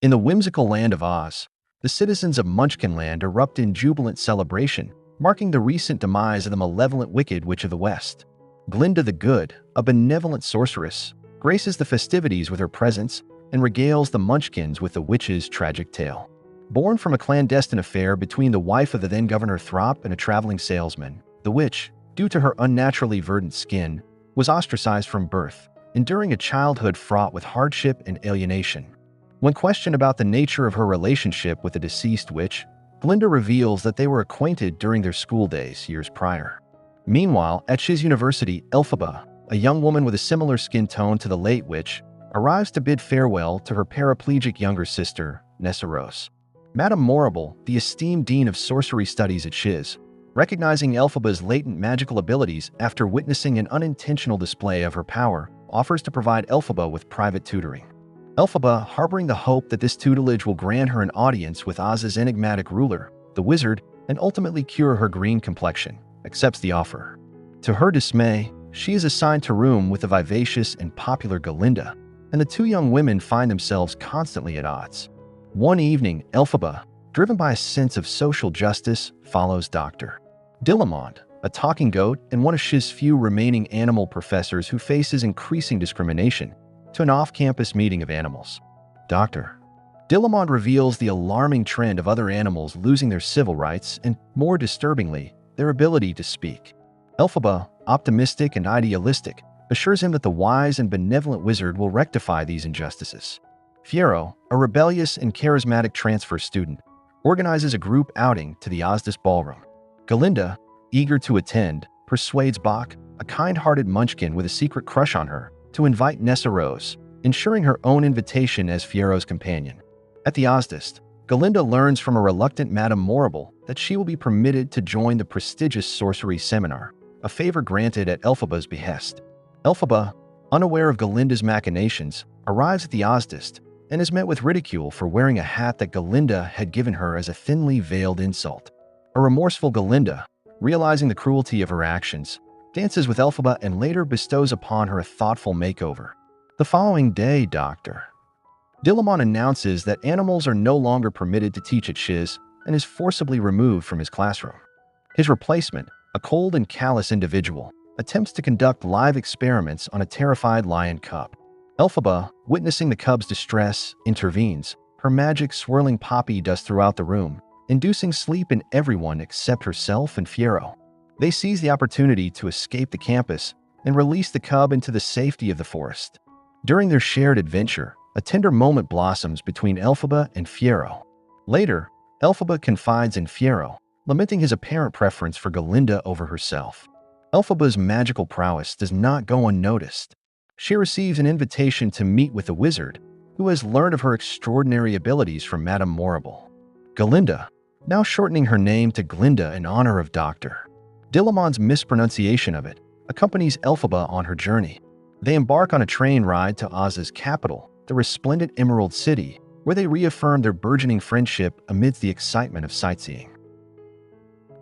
In the whimsical land of Oz, the citizens of Munchkinland erupt in jubilant celebration, marking the recent demise of the malevolent Wicked Witch of the West. Glinda the Good, a benevolent sorceress, graces the festivities with her presence and regales the Munchkins with the witch's tragic tale. Born from a clandestine affair between the wife of the then-Governor Throp and a traveling salesman, the witch, due to her unnaturally verdant skin, was ostracized from birth, enduring a childhood fraught with hardship and alienation. When questioned about the nature of her relationship with the deceased witch, Glinda reveals that they were acquainted during their school days years prior. Meanwhile, at Shiz University, Elphaba, a young woman with a similar skin tone to the late witch, arrives to bid farewell to her paraplegic younger sister, Nessarose. Madame Morrible, the esteemed dean of sorcery studies at Shiz, recognizing Elphaba's latent magical abilities after witnessing an unintentional display of her power, offers to provide Elphaba with private tutoring. Elphaba, harboring the hope that this tutelage will grant her an audience with Oz's enigmatic ruler, the wizard, and ultimately cure her green complexion, accepts the offer. To her dismay, she is assigned to room with the vivacious and popular Galinda, and the two young women find themselves constantly at odds. One evening, Elphaba, driven by a sense of social justice, follows Dr. Dillamond, a talking goat and one of Shiz's few remaining animal professors who faces increasing discrimination, to an off-campus meeting of animals. Dr. Dillamond reveals the alarming trend of other animals losing their civil rights and, more disturbingly, their ability to speak. Elphaba, optimistic and idealistic, assures him that the wise and benevolent wizard will rectify these injustices. Fiero, a rebellious and charismatic transfer student, organizes a group outing to the Ozdis ballroom. Galinda, eager to attend, persuades Bach, a kind-hearted munchkin with a secret crush on her, to invite Nessarose, ensuring her own invitation as Fiero's companion. At the Ozdist, Galinda learns from a reluctant Madame Morrible that she will be permitted to join the prestigious sorcery seminar, a favor granted at Elphaba's behest. Elphaba, unaware of Galinda's machinations, arrives at the Ozdist and is met with ridicule for wearing a hat that Galinda had given her as a thinly veiled insult. A remorseful Galinda, realizing the cruelty of her actions, dances with Elphaba and later bestows upon her a thoughtful makeover. The following day, Dr. Dillamond announces that animals are no longer permitted to teach at Shiz and is forcibly removed from his classroom. His replacement, a cold and callous individual, attempts to conduct live experiments on a terrified lion cub. Elphaba, witnessing the cub's distress, intervenes, her magic swirling poppy dust throughout the room, inducing sleep in everyone except herself and Fiero. They seize the opportunity to escape the campus and release the cub into the safety of the forest. During their shared adventure, a tender moment blossoms between Elphaba and Fiero. Later, Elphaba confides in Fiero, lamenting his apparent preference for Galinda over herself. Elphaba's magical prowess does not go unnoticed. She receives an invitation to meet with the wizard, who has learned of her extraordinary abilities from Madame Morrible. Galinda, now shortening her name to Glinda in honor of Dr. Dillamond's mispronunciation of it, accompanies Elphaba on her journey. They embark on a train ride to Oz's capital, the resplendent Emerald City, where they reaffirm their burgeoning friendship amidst the excitement of sightseeing.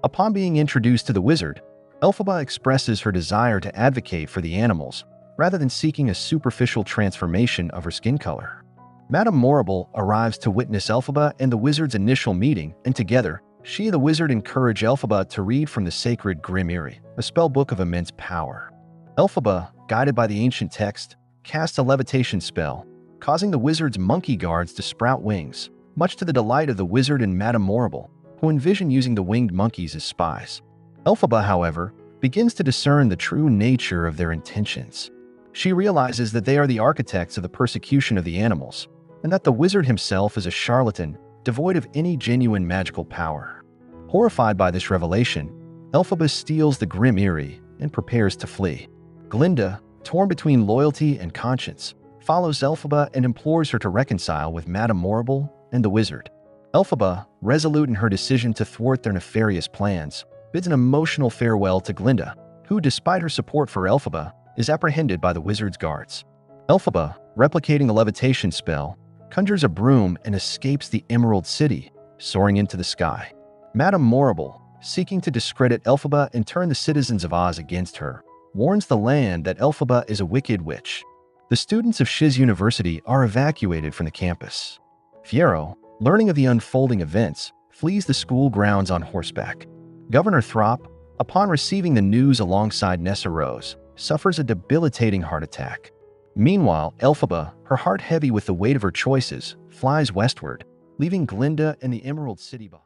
Upon being introduced to the wizard, Elphaba expresses her desire to advocate for the animals, rather than seeking a superficial transformation of her skin color. Madame Morrible arrives to witness Elphaba and the wizard's initial meeting, and together, she and the wizard encourage Elphaba to read from the sacred Grimoire, a spellbook of immense power. Elphaba, guided by the ancient text, casts a levitation spell, causing the wizard's monkey guards to sprout wings, much to the delight of the wizard and Madame Morrible, who envision using the winged monkeys as spies. Elphaba, however, begins to discern the true nature of their intentions. She realizes that they are the architects of the persecution of the animals, and that the wizard himself is a charlatan, devoid of any genuine magical power. Horrified by this revelation, Elphaba steals the Grimoire and prepares to flee. Glinda, torn between loyalty and conscience, follows Elphaba and implores her to reconcile with Madame Morrible and the wizard. Elphaba, resolute in her decision to thwart their nefarious plans, bids an emotional farewell to Glinda, who, despite her support for Elphaba, is apprehended by the wizard's guards. Elphaba, replicating the levitation spell, conjures a broom and escapes the Emerald City, soaring into the sky. Madame Morrible, seeking to discredit Elphaba and turn the citizens of Oz against her, warns the land that Elphaba is a wicked witch. The students of Shiz University are evacuated from the campus. Fiero, learning of the unfolding events, flees the school grounds on horseback. Governor Throp, upon receiving the news alongside Nessa Rose, suffers a debilitating heart attack. Meanwhile, Elphaba, her heart heavy with the weight of her choices, flies westward, leaving Glinda and the Emerald City behind.